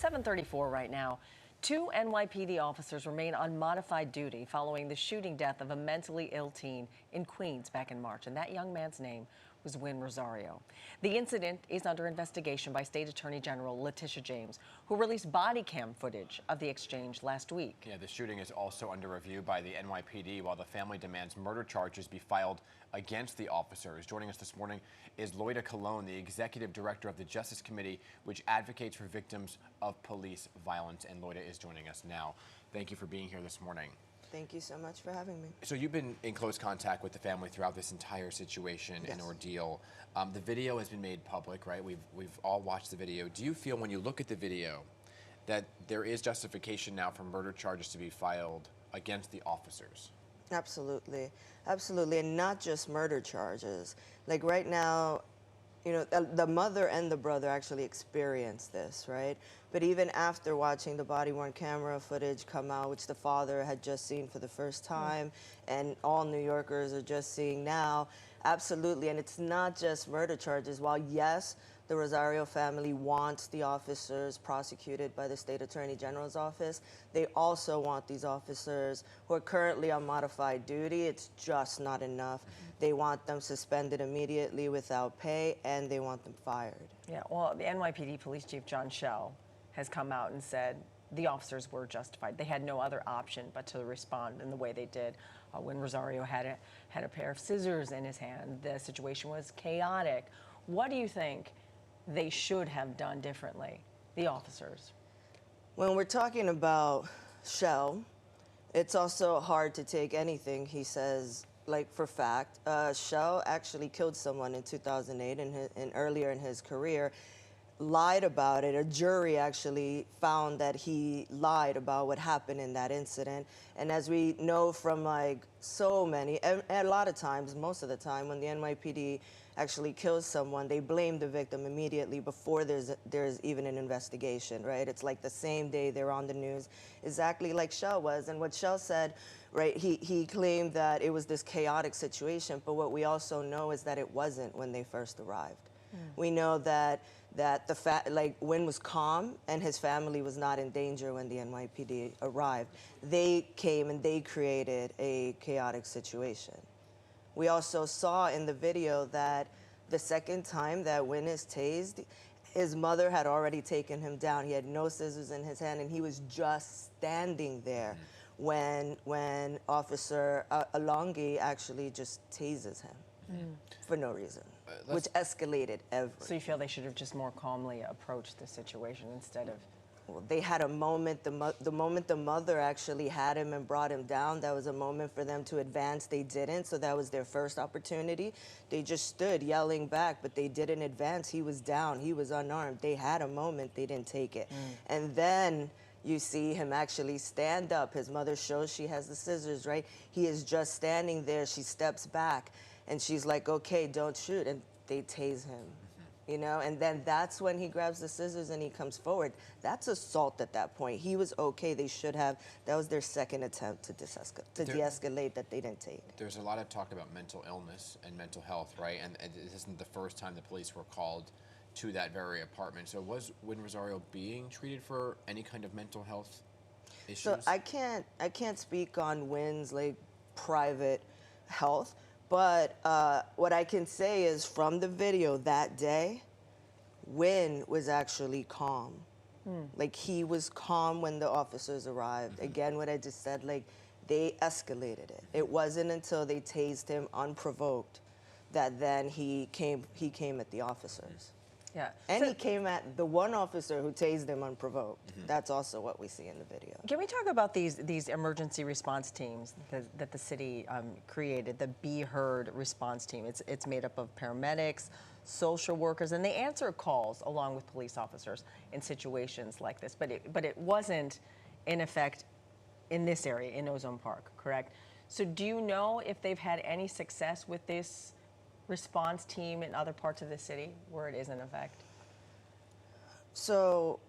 7:34 right now. Two NYPD officers remain on modified duty following the shooting death of a mentally ill teen in Queens back in March. And that young man's name was Win Rosario. The incident is under investigation by State Attorney General Letitia James, who released body cam footage of the exchange last week. Yeah, the shooting is also under review by the NYPD while the family demands murder charges be filed against the officers. Joining us this morning is Loyda Colon, the executive director of the Justice Committee, which advocates for victims of police violence. And Loyda is joining us now. Thank you for being here this morning. Thank you so much for having me. So you've been in close contact with the family throughout this entire situation and ordeal. The video has been made public, right? We've all watched the video. Do you feel when you look at the video that there is justification now for murder charges to be filed against the officers? Absolutely. Absolutely. And not just murder charges. Like right now, you know, the mother and the brother actually experienced this, right? But even after watching the body-worn camera footage come out, which the father had just seen for the first time, and all New Yorkers are just seeing now, absolutely. And it's not just murder charges. While, yes, the Rosario family wants the officers prosecuted by the State Attorney General's office, they also want these officers who are currently on modified duty. It's just not enough. They want them suspended immediately without pay, and they want them fired. Yeah, well, the NYPD Police Chief John Schell has come out and said the officers were justified. They had no other option but to respond in the way they did. When Rosario had a pair of scissors in his hand, the situation was chaotic. What do you think they should have done differently, the officers? When we're talking about Schell, it's also hard to take anything he says like for fact. Schell actually killed someone in 2008 and earlier in his career, lied about it. A jury actually found that he lied about what happened in that incident. And as we know from like so many, a lot of times, most of the time, when the NYPD actually kills someone, they blame the victim immediately before there's even an investigation, right? It's like the same day they're on the news, exactly like Schell was. And what Schell said, right, he claimed that it was this chaotic situation, but what we also know is that it wasn't when they first arrived. We know that Win was calm and his family was not in danger when the NYPD arrived. They came and they created a chaotic situation. We also saw in the video that the second time that Win is tased, his mother had already taken him down. He had no scissors in his hand, and he was just standing there when Officer Alongi actually just tases him for no reason, which escalated everything. So you feel they should have just more calmly approached the situation instead of... Well, they had a moment, the moment the mother actually had him and brought him down, that was a moment for them to advance. They didn't, so that was their first opportunity. They just stood yelling back, but they didn't advance. He was down, he was unarmed. They had a moment, they didn't take it. And then you see him actually stand up. His mother shows she has the scissors, right? He is just standing there. She steps back, and she's like, okay, don't shoot, and they tase him. You know, and then that's when he grabs the scissors and he comes forward. That's assault at that point. He was okay. They should have. That was their second attempt to de-escalate that they didn't take. There's a lot of talk about mental illness and mental health, right? And this isn't the first time the police were called to that very apartment. So was Win Rosario being treated for any kind of mental health issues? So I can't speak on Win's like private health. But what I can say is from the video that day, Win was actually calm. Like he was calm when the officers arrived. Again, what I just said, like they escalated it. It wasn't until they tased him unprovoked that then he came at the officers. Yeah. And so, he came at the one officer who tased him unprovoked. That's also what we see in the video. Can we talk about these emergency response teams that the city created, the Be Heard response team? It's made up of paramedics, social workers, and they answer calls along with police officers in situations like this. But it wasn't in effect in this area, in Ozone Park, correct? So do you know if they've had any success with this response team in other parts of the city where it is in effect? So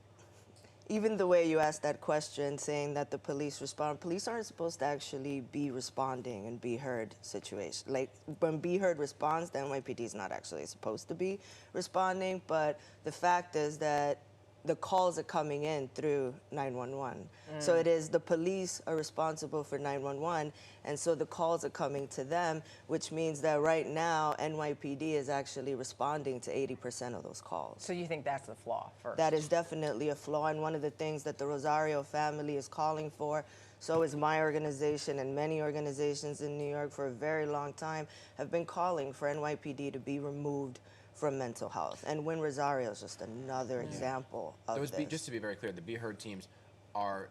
even the way you asked that question, saying that the police respond, police aren't supposed to actually be responding in Be Heard situation. Like when Be Heard responds, the NYPD is not actually supposed to be responding, but the fact is that the calls are coming in through 911. So it is the police are responsible for 911, and so the calls are coming to them, which means that right now NYPD is actually responding to 80% of those calls. So you think that's the flaw first? That is definitely a flaw, and one of the things that the Rosario family is calling for, so is my organization, and many organizations in New York for a very long time have been calling for NYPD to be removed from mental health. And Win Rosario is just another example of this. Just to be very clear, the Be Heard teams are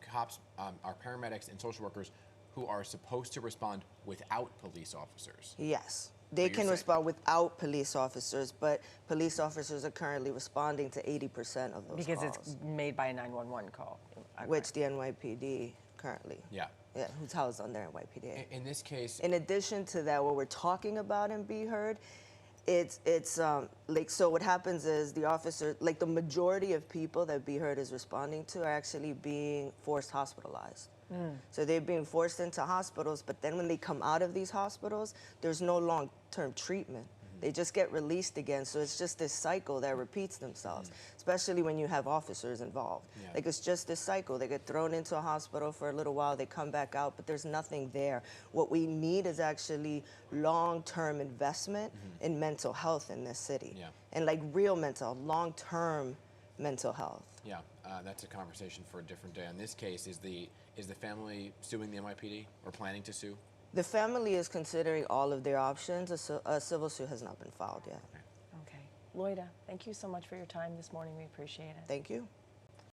cops, are paramedics and social workers who are supposed to respond without police officers. Yes. They can respond without police officers, but police officers are currently responding to 80% of those because calls. it's made by a 911 call. Okay. Which the NYPD currently. Yeah. Yeah, who's housed under NYPD. In this case, in addition to that, what we're talking about in Be Heard, it's like, so what happens is the officer, like the majority of people that Be Heard is responding to are actually being forced hospitalized. So they're being forced into hospitals, but then when they come out of these hospitals, there's no long-term treatment. They just get released again. So it's just this cycle that repeats themselves, especially when you have officers involved. Yeah. Like, it's just this cycle. They get thrown into a hospital for a little while, they come back out, but there's nothing there. What we need is actually long-term investment in mental health in this city. Yeah. And like real mental, long-term mental health. yeah, that's a conversation for a different day. In this case, is the family suing the NYPD or planning to sue? The family is considering all of their options. A civil suit has not been filed yet. Okay. Loyda, thank you so much for your time this morning. We appreciate it. Thank you.